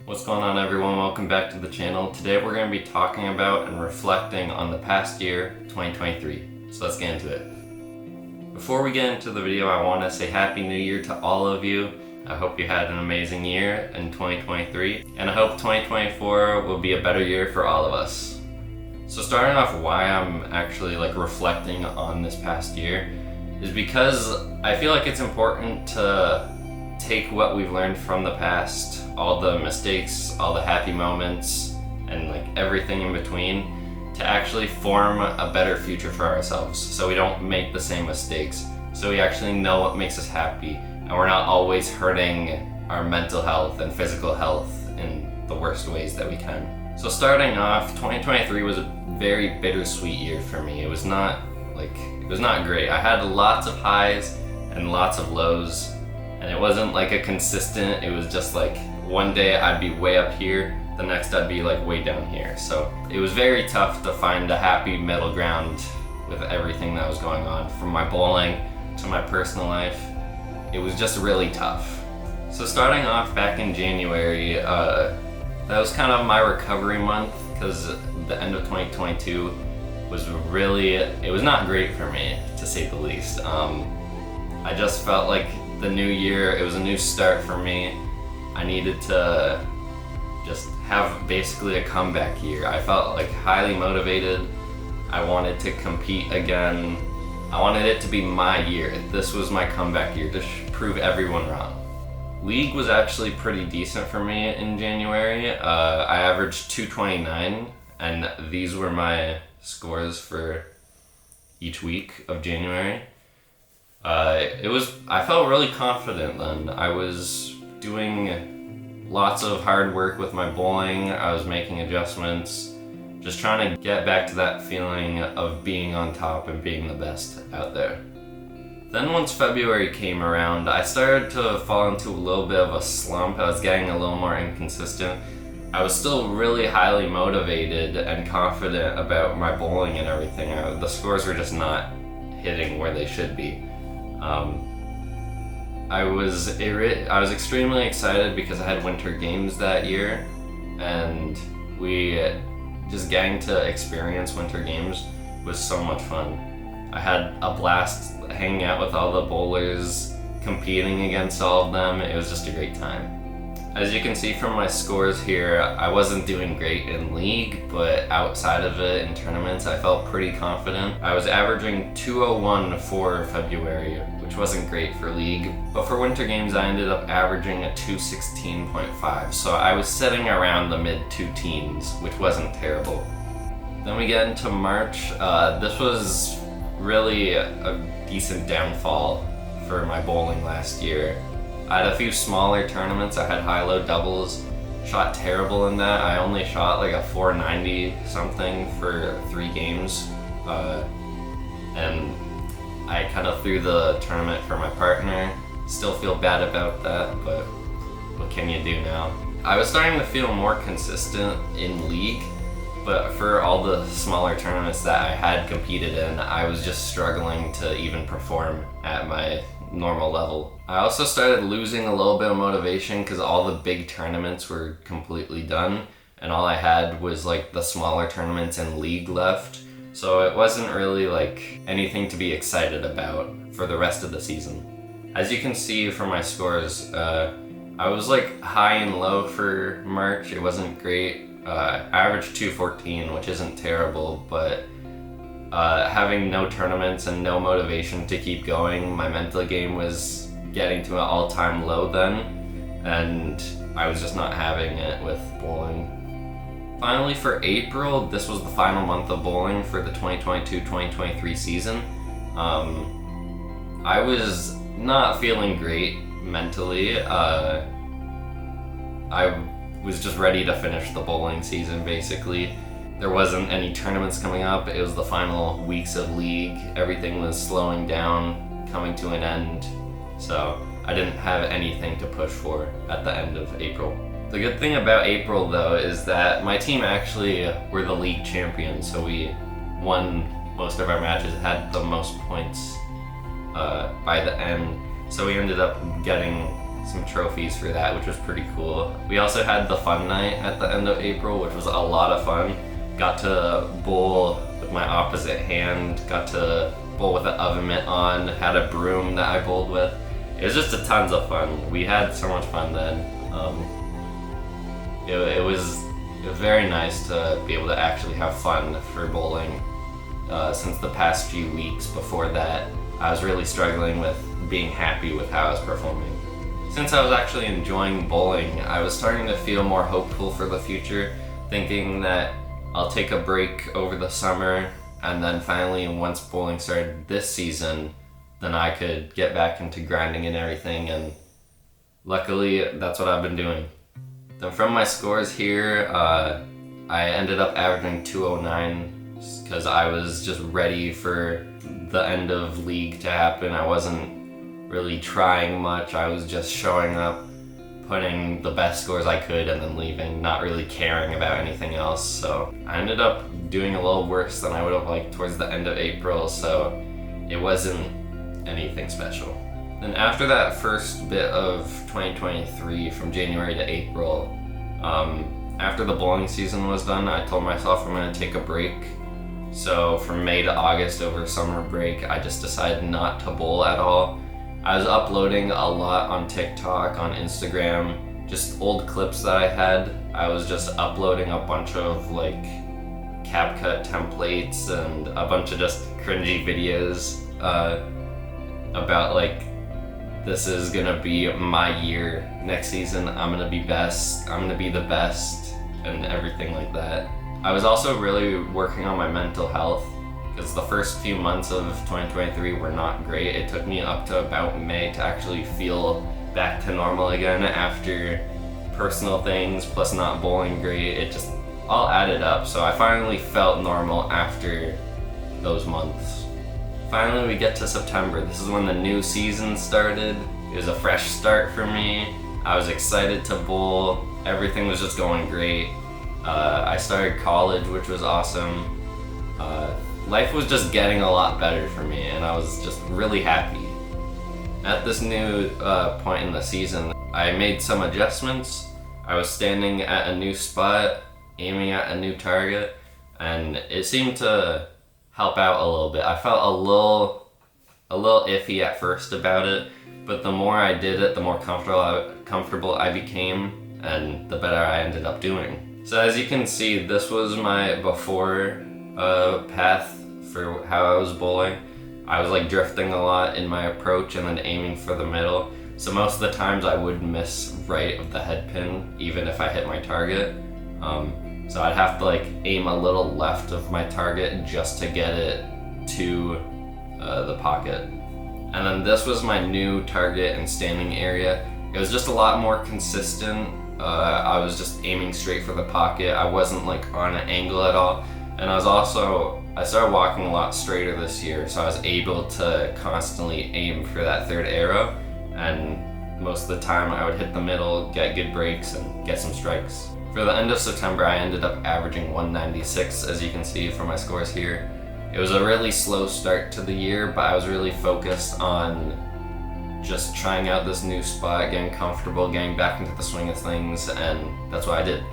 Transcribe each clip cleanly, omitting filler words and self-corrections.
What's going on, everyone? Welcome back to the channel. Today we're going to be talking about and reflecting on the past year, 2023. So let's get into it. Before we get into the video, I want to say Happy New Year to all of you. I hope you had an amazing year in 2023, and I hope 2024 will be a better year for all of us. So starting off why I'm actually reflecting on this past year is because I feel like it's important to take what we've learned from the past, all the mistakes, all the happy moments, and everything in between, to actually form a better future for ourselves so we don't make the same mistakes, so we actually know what makes us happy and we're not always hurting our mental health and physical health in the worst ways that we can. So starting off, 2023 was a very bittersweet year for me. It was not great. I had lots of highs and lots of lows, and it wasn't a consistent, it was just one day I'd be way up here, the next I'd be way down here. So it was very tough to find a happy middle ground with everything that was going on, from my bowling to my personal life. It was just really tough. So starting off back in January, that was kind of my recovery month, because the end of 2022 was it was not great for me, to say the least. I just felt like the new year, it was a new start for me. I needed to just have basically a comeback year. I felt highly motivated. I wanted to compete again. I wanted it to be my year. This was my comeback year to prove everyone wrong. League was actually pretty decent for me in January. I averaged 229, and these were my scores for each week of January. I felt really confident then. I was doing lots of hard work with my bowling. I was making adjustments, just trying to get back to that feeling of being on top and being the best out there. Then once February came around, I started to fall into a little bit of a slump. I was getting a little more inconsistent. I was still really highly motivated and confident about my bowling and everything. The scores were just not hitting where they should be. I was extremely excited because I had winter games that year, and just getting to experience winter games was so much fun. I had a blast hanging out with all the bowlers, competing against all of them. It was just a great time. As you can see from my scores here, I wasn't doing great in league, but outside of it in tournaments, I felt pretty confident. I was averaging 201 for February, which wasn't great for league, but for winter games, I ended up averaging a 216.5, so I was sitting around the mid two teens, which wasn't terrible. Then we get into March. This was really a decent downfall for my bowling last year. I had a few smaller tournaments. I had high-low doubles, shot terrible in that. I only shot a 490 something for 3 games, and I kind of threw the tournament for my partner. Still feel bad about that, but what can you do now? I was starting to feel more consistent in league, but for all the smaller tournaments that I had competed in, I was just struggling to even perform at my normal level. I also started losing a little bit of motivation because all the big tournaments were completely done, and all I had was the smaller tournaments and league left. So it wasn't really anything to be excited about for the rest of the season. As you can see from my scores, I was high and low for March. It wasn't great. I averaged 214, which isn't terrible, but having no tournaments and no motivation to keep going, my mental game was getting to an all-time low then, and I was just not having it with bowling. Finally, for April, this was the final month of bowling for the 2022-2023 season. I was not feeling great mentally. I was just ready to finish the bowling season, basically. There wasn't any tournaments coming up. It was the final weeks of league. Everything was slowing down, coming to an end. So I didn't have anything to push for at the end of April. The good thing about April, though, is that my team actually were the league champions. So we won most of our matches, had the most points by the end. So we ended up getting some trophies for that, which was pretty cool. We also had the fun night at the end of April, which was a lot of fun. Got to bowl with my opposite hand, got to bowl with an oven mitt on, had a broom that I bowled with. It was just a tons of fun. We had so much fun then. It was very nice to be able to actually have fun for bowling. Since the past few weeks before that, I was really struggling with being happy with how I was performing. Since I was actually enjoying bowling, I was starting to feel more hopeful for the future, thinking that I'll take a break over the summer, and then finally, once bowling started this season, then I could get back into grinding and everything, and luckily, that's what I've been doing. Then from my scores here, I ended up averaging 209 because I was just ready for the end of league to happen. I wasn't really trying much. I was just showing up, putting the best scores I could, and then leaving, not really caring about anything else. So I ended up doing a little worse than I would have liked towards the end of April, so it wasn't anything special. Then after that first bit of 2023, from January to April, after the bowling season was done, I told myself I'm going to take a break. So from May to August, over summer break, I just decided not to bowl at all. I was uploading a lot on TikTok, on Instagram, just old clips that I had. I was just uploading a bunch of like CapCut templates and a bunch of just cringy videos about like, this is gonna be my year. Next season, I'm gonna be best. I'm gonna be the best, and everything like that. I was also really working on my mental health, because the first few months of 2023 were not great. It took me up to about May to actually feel back to normal again after personal things plus not bowling great. It just all added up, so I finally felt normal after those months. Finally, we get to September. This is when the new season started. It was a fresh start for me. I was excited to bowl. Everything was just going great. I started college, which was awesome. Life was just getting a lot better for me, and I was just really happy. At this new point in the season, I made some adjustments. I was standing at a new spot, aiming at a new target, and it seemed to help out a little bit. I felt a little iffy at first about it, but the more I did it, the more comfortable I became, and the better I ended up doing. So as you can see, this was my before path for how I was bowling. I was like drifting a lot in my approach and then aiming for the middle. So most of the times I would miss right of the head pin, even if I hit my target. So I'd have to like aim a little left of my target just to get it to the pocket. And then this was my new target and standing area. It was just a lot more consistent. I was just aiming straight for the pocket. I wasn't like on an angle at all. And I started walking a lot straighter this year, so I was able to constantly aim for that third arrow. And most of the time I would hit the middle, get good breaks, and get some strikes. For the end of September, I ended up averaging 196, as you can see from my scores here. It was a really slow start to the year, but I was really focused on just trying out this new spot, getting comfortable, getting back into the swing of things, and that's what I did.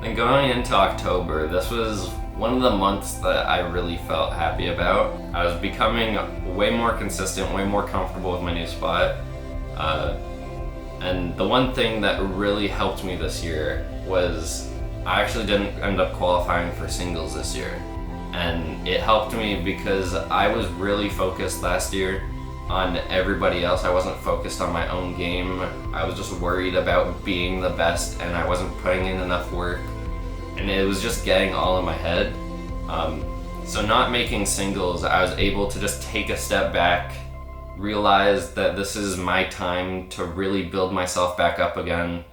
Then going into October, this was one of the months that I really felt happy about. I was becoming way more consistent, way more comfortable with my new spot. And the one thing that really helped me this year was I actually didn't end up qualifying for singles this year. And it helped me because I was really focused last year on everybody else. I wasn't focused on my own game. I was just worried about being the best, and I wasn't putting in enough work. And it was just getting all in my head. So not making singles, I was able to just take a step back, realize that this is my time to really build myself back up again,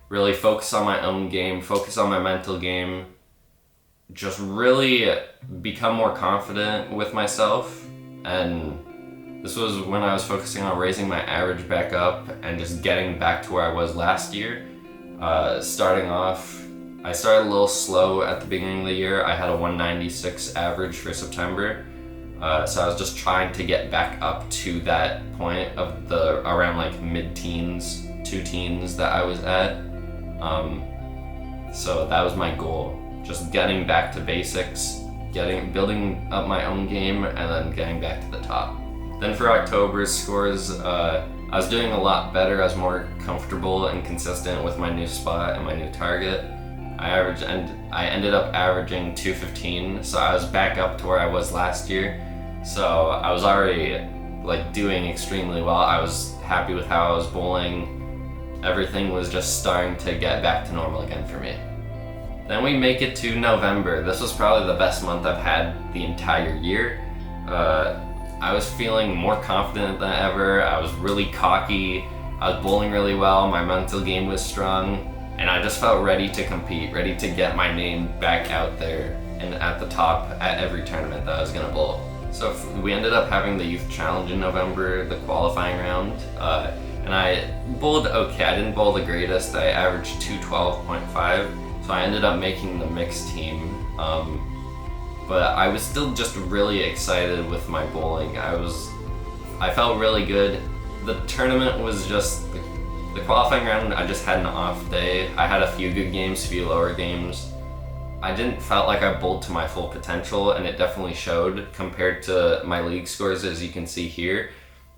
really focus on my own game, focus on my mental game, just really become more confident with myself. And this was when I was focusing on raising my average back up and just getting back to where I was last year. Starting off, I started a little slow at the beginning of the year. I had a 196 average for September. So I was just trying to get back up to that point of the around like mid-teens two teens that I was at. So that was my goal, just getting back to basics, building up my own game, and then getting back to the top. Then for October's scores, I was doing a lot better. I was more comfortable and consistent with my new spot and my new target. I ended up averaging 215, so I was back up to where I was last year. So I was already doing extremely well. I was happy with how I was bowling. Everything was just starting to get back to normal again for me. Then we make it to November. This was probably the best month I've had the entire year. I was feeling more confident than ever. I was really cocky. I was bowling really well. My mental game was strong. And I just felt ready to compete, ready to get my name back out there and at the top at every tournament that I was gonna bowl. So we ended up having the Youth Challenge in November, the qualifying round, and I bowled okay. I didn't bowl the greatest. I averaged 212.5, so I ended up making the mixed team. But I was still just really excited with my bowling. I felt really good. The tournament was just the qualifying round. I just had an off day. I had a few good games, a few lower games. I didn't felt like I bowled to my full potential, and it definitely showed compared to my league scores, as you can see here.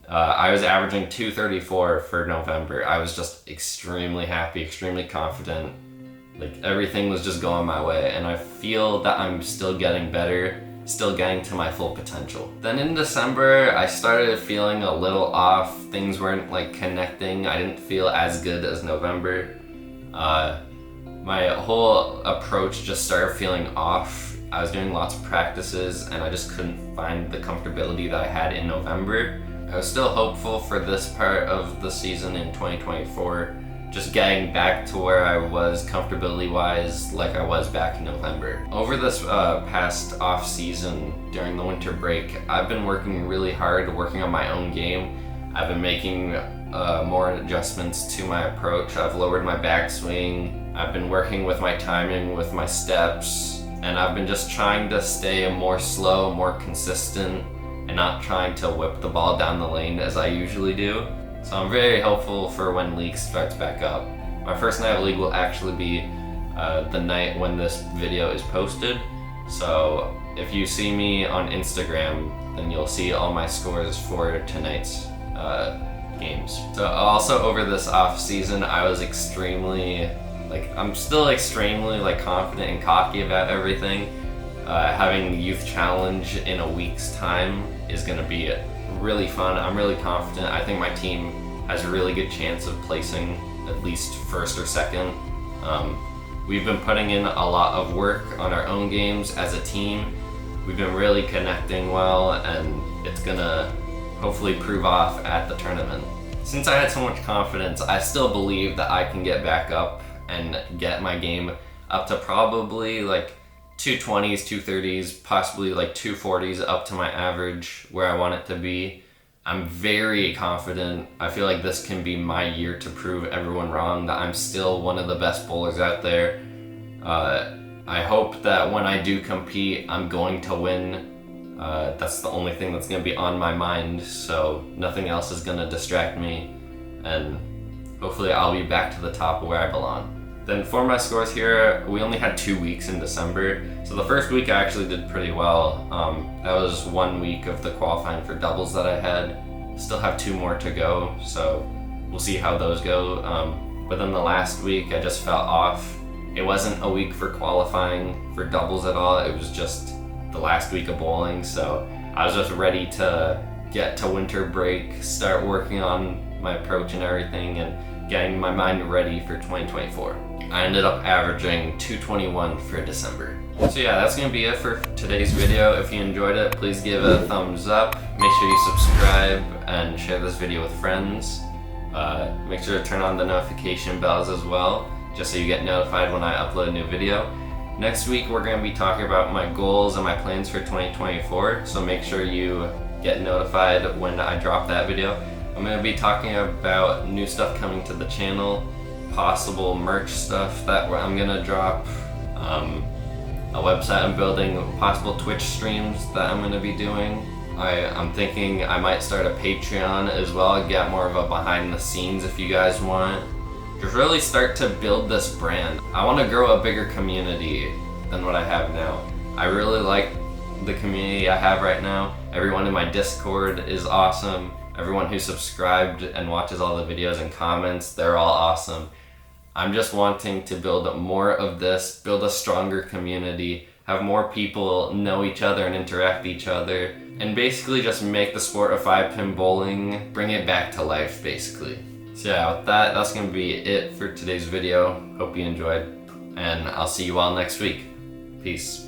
I was averaging 234 for November. I was just extremely happy, extremely confident. Everything was just going my way, and I feel that I'm still getting better, still getting to my full potential. Then in December, I started feeling a little off. Things weren't connecting. I didn't feel as good as November. My whole approach just started feeling off. I was doing lots of practices, and I just couldn't find the comfortability that I had in November. I was still hopeful for this part of the season in 2024, just getting back to where I was comfortability-wise, like I was back in November. Over this past off-season, during the winter break, I've been working really hard, working on my own game. I've been making more adjustments to my approach. I've lowered my backswing. I've been working with my timing, with my steps, and I've been just trying to stay more slow, more consistent, and not trying to whip the ball down the lane as I usually do. So I'm very hopeful for when league starts back up. My first night of league will actually be the night when this video is posted. So if you see me on Instagram, then you'll see all my scores for tonight's games. So also over this off season, I was extremely, I'm still extremely confident and cocky about everything. Having the Youth Challenge in a week's time is gonna be really fun. I'm really confident. I think my team has a really good chance of placing at least first or second. We've been putting in a lot of work on our own games as a team. We've been really connecting well, and it's gonna hopefully prove off at the tournament. Since I had so much confidence, I still believe that I can get back up and get my game up to probably 220s, 230s, possibly 240s up to my average where I want it to be. I'm very confident. I feel like this can be my year to prove everyone wrong, that I'm still one of the best bowlers out there. I hope that when I do compete, I'm going to win. That's the only thing that's going to be on my mind, so nothing else is going to distract me, and hopefully I'll be back to the top where I belong. Then for my scores here, we only had 2 weeks in December. So the first week I actually did pretty well. That was 1 week of the qualifying for doubles that I had. Still have 2 more to go, so we'll see how those go. But then the last week I just felt off. It wasn't a week for qualifying for doubles at all. It was just the last week of bowling. So I was just ready to get to winter break, start working on my approach and everything, and getting my mind ready for 2024. I ended up averaging 221 for December. So yeah, that's gonna be it for today's video. If you enjoyed it, please give it a thumbs up. Make sure you subscribe and share this video with friends. Make sure to turn on the notification bells as well, just so you get notified when I upload a new video. Next week, we're gonna be talking about my goals and my plans for 2024, so make sure you get notified when I drop that video. I'm gonna be talking about new stuff coming to the channel, possible merch stuff that I'm gonna drop, a website I'm building, possible Twitch streams that I'm gonna be doing, I'm thinking I might start a Patreon as well, get more of a behind the scenes if you guys want. Just really start to build this brand. I want to grow a bigger community than what I have now. I really like the community I have right now. Everyone in my Discord is awesome. Everyone who subscribed and watches all the videos and comments, they're all awesome. I'm just wanting to build more of this, build a stronger community, have more people know each other and interact with each other, and basically just make the sport of 5-pin bowling, bring it back to life basically. So yeah, with that, that's gonna be it for today's video. Hope you enjoyed, and I'll see you all next week. Peace.